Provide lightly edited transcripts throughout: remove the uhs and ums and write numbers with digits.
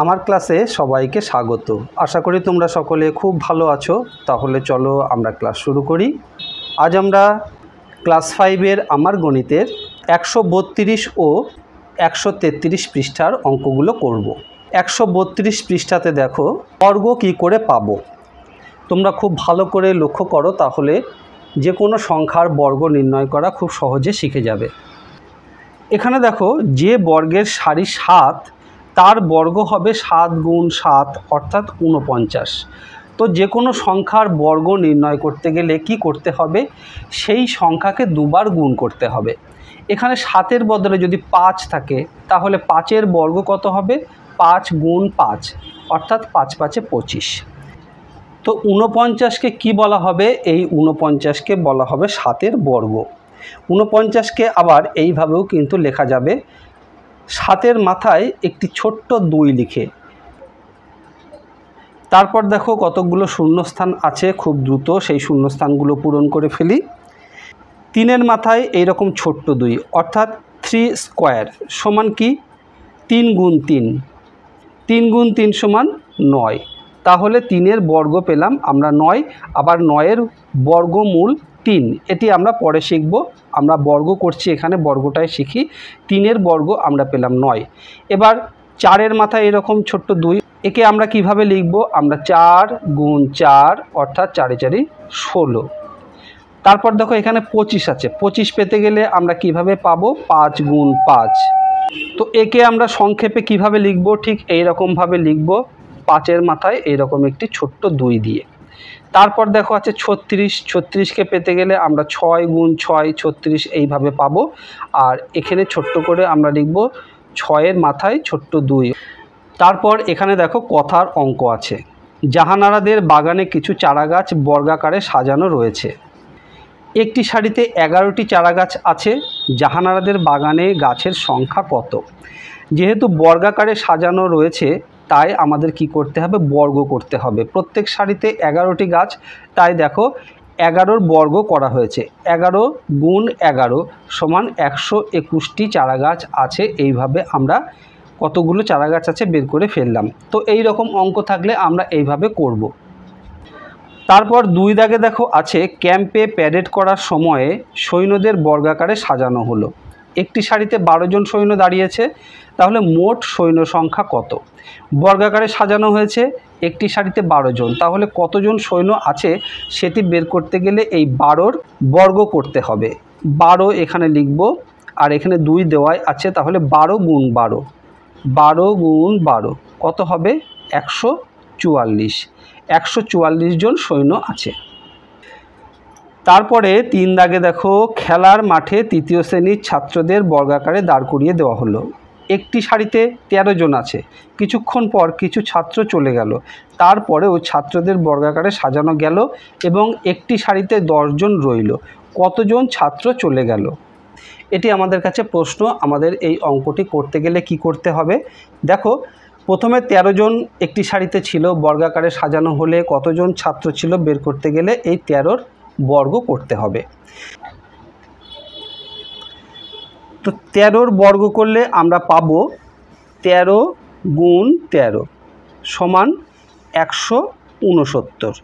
আমার ক্লাসে সবাইকে স্বাগত। আশা করি তোমরা সকলে খুব ভালো আছো। তাহলে চলো আমরা ক্লাস শুরু করি। আজ আমরা ক্লাস 5-এর আমার গণিতের 132 ও 133 পৃষ্ঠার অঙ্কগুলো করব। 132 পৃষ্ঠাতে দেখো বর্গ কী করে পাবো। তোমরা খুব ভালো করে লক্ষ্য করো, তাহলে যে কোনো সংখ্যার বর্গ নির্ণয় করা খুব সহজে শিখে যাবে। এখানে দেখো যে বর্গের সারি 7 তার বর্গ হবে 7 গুণ 7 অর্থাৎ 49। তো যে কোনো সংখ্যার বর্গ নির্ণয় করতে গেলে কি করতে হবে, সেই সংখ্যাকে দুবার গুণ করতে হবে। এখানে 7-এর বদলে যদি 5 থাকে তাহলে 5-এর বর্গ কত হবে, 5 গুণ 5 অর্থাৎ 5 5-এ 25। তো 49কে কি বলা হবে, এই 49কে বলা হবে 7-এর বর্গ। 49কে আবার এইভাবেও কিন্তু লেখা যাবে, 7-এর মাথায় একটি ছোট্ট 2 লিখে। তারপর দেখো কতগুলো শূন্যস্থান আছে, খুব দ্রুত সেই শূন্যস্থানগুলো পূরণ করে ফেলি। 3-এর মাথায় এইরকম ছোট্ট 2 অর্থাৎ 3 স্কোয়ার সমান কি 3 গুণ 3, 3 গুণ 3 সমান 9। তাহলে 3-এর বর্গ পেলাম আমরা 9। আবার 9-এর বর্গমূল 3, এটি আমরা পরে শিখব। আমরা বর্গ করছি, এখানে বর্গটাই শিখি। 3-এর বর্গ আমরা পেলাম 9। এবার 4-এর মাথায় এরকম ছোট্ট 2, একে আমরা কিভাবে লিখব, আমরা 4 গুণ 4 অর্থাৎ 4 4 16। তারপর দেখো এখানে 25 আছে, 25 পেতে গেলে আমরা কিভাবে পাবো, 5 গুণ 5। তো একে আমরা সংক্ষেপে কিভাবে লিখব, ঠিক এই রকমভাবে লিখব, 5-এর মাথায় এইরকম একটি ছোট্ট 2 দিয়ে। তারপর দেখো আছে 36, 36কে পেতে গেলে আমরা 6 গুণ 6 36 এইভাবে পাবো। আর এখানে ছোট্ট করে আমরা লিখব 6-এর মাথায় ছোট্ট 2। তারপর এখানে দেখো কথার অঙ্ক আছে, জাহানারাদের বাগানে কিছু চারাগাছ বর্গাকারে সাজানো রয়েছে। একটি সারিতে 11টি চারাগাছ আছে, জাহানারাদের বাগানে গাছের সংখ্যা কত। যেহেতু বর্গাকারে সাজানো রয়েছে তাই আমাদের কি করতে হবে, বর্গ করতে হবে। প্রত্যেক সারিতে 11টি গাছ, তাই দেখো 11-র বর্গ করা হয়েছে। 11 গুণ 11 সমান 121টি চারাগাছ আছে। এইভাবে আমরা কতগুলো চারাগাছ আছে বের করে ফেললাম। তো এই রকম অঙ্ক থাকলে আমরা এইভাবে করব। তারপর 2 দাগে দেখো আছে, ক্যাম্পে প্যারেড করার সময়ে সৈন্যদের বর্গাকারে সাজানো হলো। একটি সারিতে 12 জন সৈন্য দাঁড়িয়েছে, তাহলে মোট সৈন্য সংখ্যা কত। বর্গাকারে সাজানো হয়েছে, একটি সারিতে 12 জন, তাহলে কতজন সৈন্য আছে সেটি বের করতে গেলে এই 12-র বর্গ করতে হবে। 12 এখানে লিখব, আর এখানে 2 দেওয়াই আছে, তাহলে 12 গুণ 12, 12 গুণ 12 কত হবে, 144। 144 জন সৈন্য আছে। তারপরে 3 দাগে দেখো, খেলার মাঠে 3য় শ্রেণীর ছাত্রদের বর্গাকারে দাঁড় করিয়ে দেওয়া হলো। একটি সারিতে 13 জন আছে, কিছুক্ষণ পর কিছু ছাত্র চলে গেল, তারপরেও ছাত্রদের বর্গাকারে সাজানো গেল এবং একটি সারিতে 10 জন রইল, কতজন ছাত্র চলে গেল। এটি আমাদের কাছে প্রশ্ন। আমাদের এই অঙ্কটি করতে গেলে কি করতে হবে, দেখো প্রথমে 13 জন একটি সারিতে ছিল, বর্গাকারে সাজানো হলে কতজন ছাত্র ছিল বের করতে গেলে এই 13-র বর্গ করতে হবে। তো 13-র বর্গ করলে আমরা পাবো 13 গুণ 13 সমান 169।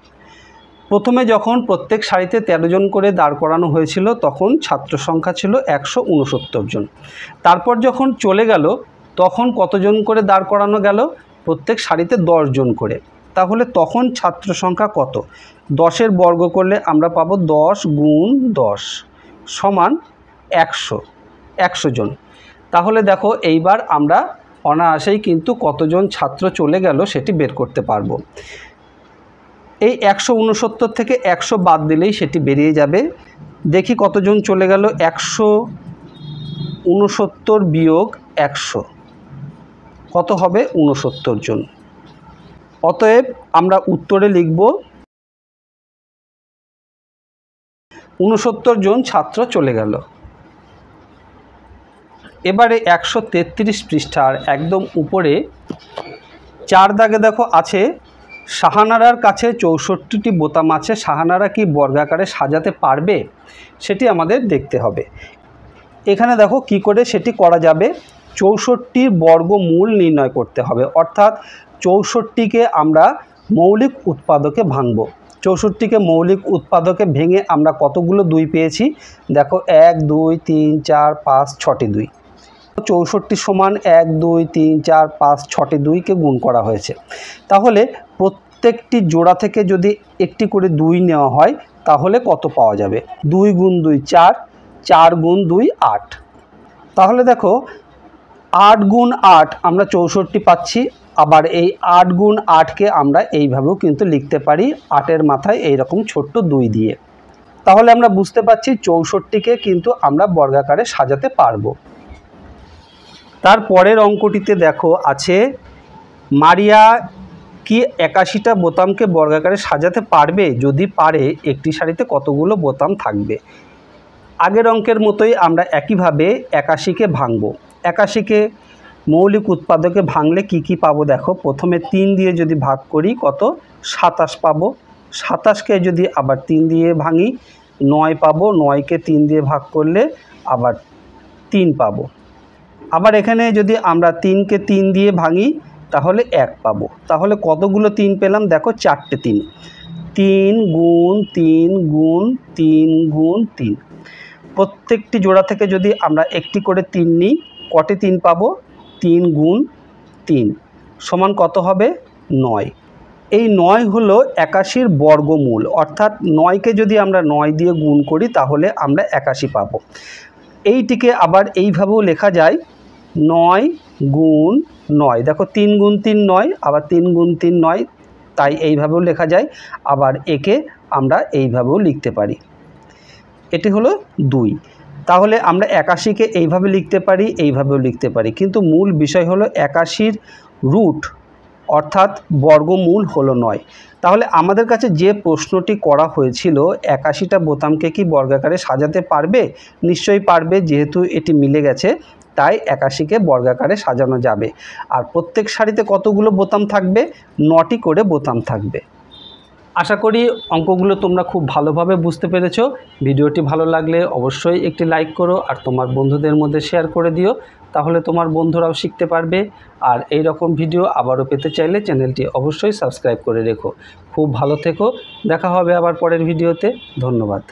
প্রথমে যখন প্রত্যেক সারিতে 13 জন করে দাঁড় করানো হয়েছিল তখন ছাত্র সংখ্যা ছিল 169 জন। তারপর যখন চলে গেল তখন কতজন করে দাঁড় করানো গেল, প্রত্যেক সারিতে 10 জন করে, তাহলে তখন ছাত্র সংখ্যা কত। 10-এর বর্গ করলে আমরা পাবো 10 গুণ 10 সমান 100 জন। তাহলে দেখো এইবার আমরা অনায়াসেই কিন্তু কতজন ছাত্র চলে গেল সেটি বের করতে পারবো। এই 169 থেকে 100 বাদ দিলেই সেটি বেরিয়ে যাবে। দেখি কতজন চলে গেল, 169 বিয়োগ 100 কত হবে, 69 জন। অতএব আমরা উত্তরে লিখব 69 জন ছাত্র চলে গেল। এবারে 133 পৃষ্ঠার একদম উপরে 4 দাগে দেখো আছে, শাহানারার কাছে 64টি বোতাম আছে, শাহানারা কি বর্গাকারে সাজাতে পারবে সেটি আমাদের দেখতে হবে। এখানে দেখো কি করে সেটি করা যাবে। 64 বর্গমূল নির্ণয় করতে হবে। অর্থাৎ 64কে আমরা মৌলিক উৎপাদকে ভাঙব। 64কে মৌলিক উৎপাদকে ভেঙে আমরা কতগুলো 2 পেয়েছি দেখো, 1 2 3 4 5 6টি 2। 64 সমান 1 2 3 4 5 6টি 2কে গুণ করা হয়েছে। তাহলে প্রত্যেকটি জোড়া থেকে যদি একটি করে 2 নেওয়া হয় তাহলে কত পাওয়া যাবে? 2 গুণ 2 4, 4 গুণ 2 8। তাহলে দেখো 8 গুণ 8 আমরা 64 পাচ্ছি। আবার এই 8 গুণ 8কে আমরা এইভাবেও কিন্তু লিখতে পারি, 8-এর মাথায় এইরকম ছোট্ট 2 দিয়ে। তাহলে আমরা বুঝতে পারছি 64কে কিন্তু আমরা বর্গাকারে সাজাতে পারবো। তার পরের অঙ্কটিতে দেখো আছে, মারিয়া কি 81টা বোতামকে বর্গাকারে সাজাতে পারবে? যদি পারে একটি সারিতে কতগুলো বোতাম থাকবে? আগের অঙ্কের মতোই আমরা একইভাবে 81কে ভাঙব। 81কে মৌলিক উৎপাদকে ভাঙলে কি কি পাবো দেখো, প্রথমে 3 দিয়ে যদি ভাগ করি কত? 27 পাবো। 27কে যদি আবার 3 দিয়ে ভাঙি 9 পাবো। 9কে 3 দিয়ে ভাগ করলে আবার 3 পাবো। আবার এখানে যদি আমরা 3কে 3 দিয়ে ভাঙি তাহলে 1 পাবো। তাহলে কতগুলো 3 পেলাম দেখো, 4টে 3। 3 গুণ 3 গুণ 3 গুণ 3। প্রত্যেকটি জোড়া থেকে যদি আমরা একটি করে 3 নিই, কটি 3 পাবো? 3 গুণ 3 সমান কত হবে? 9। এই 9 হলো 81-র বর্গমূল। অর্থাৎ 9কে যদি আমরা 9 দিয়ে গুণ করি তাহলে আমরা 81 পাবো। এইটিকে আবার এইভাবেও লেখা যায়, 9 গুণ 9। দেখো 3 গুণ 3 9, আবার 3 গুণ 3 9, তাই এইভাবেও লেখা যায়। আবার একে আমরা এইভাবেও লিখতে পারি, এটি হলো 2। তাহলে আমরা 81কে এইভাবে লিখতে পারি, এইভাবেও লিখতে পারি, কিন্তু মূল বিষয় হলো 81-র রুট অর্থাৎ বর্গমূল হলো 9। তাহলে আমাদের কাছে যে প্রশ্নটি করা হয়েছিল, 81টা বোতামকে কি বর্গাকারে সাজাতে পারবে? নিশ্চয়ই পারবে, যেহেতু এটি মিলে গেছে তাই 81কে বর্গাকারে সাজানো যাবে। আর প্রত্যেক সারিতে কতগুলো বোতাম থাকবে? 9টি করে বোতাম থাকবে। আশা করি অঙ্কগুলো তোমরা খুব ভালোভাবে বুঝতে পেরেছো। ভিডিওটি ভালো লাগলে অবশ্যই একটি লাইক করো আর তোমার বন্ধুদের মধ্যে শেয়ার করে দিও, তাহলে তোমার বন্ধুরাও শিখতে পারবে। আর এই রকম ভিডিও আবারও পেতে চাইলে চ্যানেলটি অবশ্যই সাবস্ক্রাইব করে রেখো। খুব ভালো থেকো, দেখা হবে আবার পরের ভিডিওতে। ধন্যবাদ।